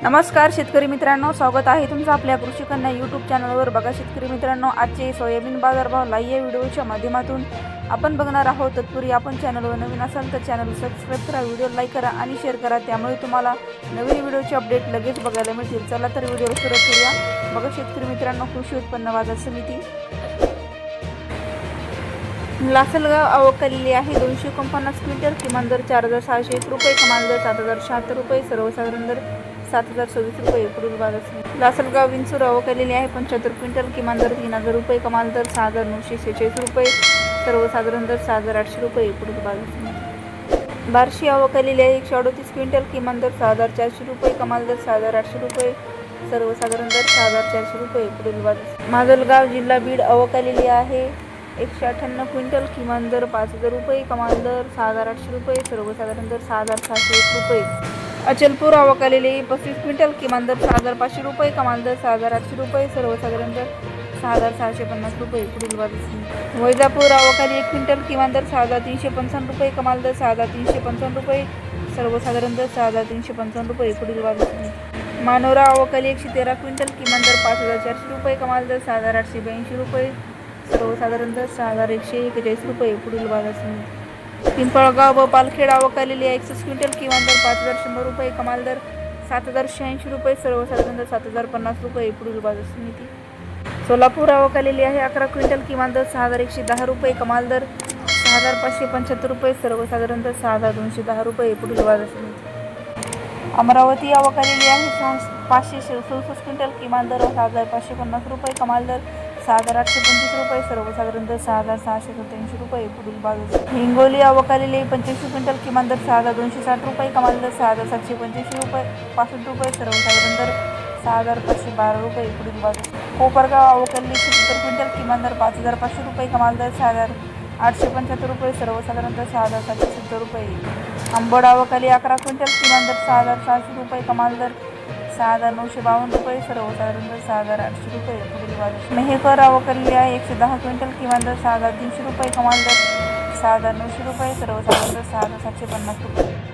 नमस्कार शेतकरी मित्रांनो, स्वागत आहे तुमचं आपल्या कृषी कन्या यूट्यूब चॅनलवर। बघा शेतकरी मित्रांनो, आजचे सोयाबीन बाजारभाव लाईव्ह या व्हिडिओच्या माध्यमातून आपण बघणार आहोत। तत्पूर्वी आपण चॅनलवर नवीन असाल तर चॅनल सबस्क्राईब करा, व्हिडिओ लाईक करा आणि शेअर करा, त्यामुळे तुम्हाला नवीन व्हिडिओचे अपडेट लगेच बघायला मिळतील। चला तर व्हिडिओ सुरू करूया। बघा शेतकरी मित्रांनो, कृषी उत्पन्न बाजार समिती लासलगाव आवक आहे 249 क्विंटल, किमान दर 4601 रुपये, कमाल दर 7076 रुपये, सर्वसाधारण दर 7026 रुपये। पुढील बाजार लासलगाव विंचूर आवक आहे 75 क्विंटल, किमान दर 3000 रुपये, कमाल दर 6946 रुपये, सर्वसाधारण दर 6800 रुपये। पुढील बाजार बार्शी आवक आहे 138 क्विंटल, किमान दर 6400 रुपये, कमाल दर 6800 रुपये, सर्वसाधारण दर 6400 रुपये। पुढील बाजार माजलगाव जिल्हा बीड आवक आहे 198 क्विंटल, किमान दर 5000 रुपये, कमाल दर 6800 रुपये, सर्वसाधारण दर 6601 रुपये। अचलपूर आवक 35 क्विंटल, किमान दर 6500 रुपये, कमाल दर 6800 रुपये, सर्वसाधारण दर 6650 रुपये। पुढील बाजार वैजापूर आवक 1 क्विंटल, किमान दर 6355 रुपये, कमाल दर 6355 रुपये, सर्वसाधारण दर 6355 रुपये। पुढील बाजार मानोरा आवक 113 क्विंटल, किमान दर 5400 रुपये, कमाल दर 6882 रुपये, सर्वसाधारण दर 6141 रुपये। पुढील बाजार पिंपळगाव व पालखेड आवक 61 क्विंटल, किमान दर 5100 रुपये, कमाल दर 7180 रुपये, सर्वसाधारण दर 7050 रुपये। पुढील बाजार समिती सोलापूर आवक आहे 11 क्विंटल, किमान दर 6110 रुपये, कमाल दर 6575 रुपये, सर्वसाधारण दर 6210 रुपये। पुढील बाजार समिती अमरावती आवक आहे 567 क्विंटल, किमान दर 6550 रुपये, कमाल दर 6825 रुपये, सर्वसाधारण दर 6687 रुपये। पुढील बाजार हिंगोली आवक 25 क्विंटल, किमान दर 6260 रुपये, कमाल दर 6725 रुपये 65 रुपये, सर्वसाधारण दर 6512 रुपये। पुढील बाजार कोपरगाव आवक 70 क्विंटल, किमान दर 5500 रुपये, कमाल दर 6875 रुपये, सर्वसाधारण दर 6770 रुपये। आंबड आवक 11 क्विंटल, किमान दर 6600 रुपये, कमाल दर 6952 रुपये, सर्वसाधारण दर 6800 रुपये। पुढील बाजार मेहकर आवक आहे 110 क्विंटल, किमान दर 6300 रुपये, कमाल दर 6900 रुपये, सर्वसाधारण दर 6750 रुपये।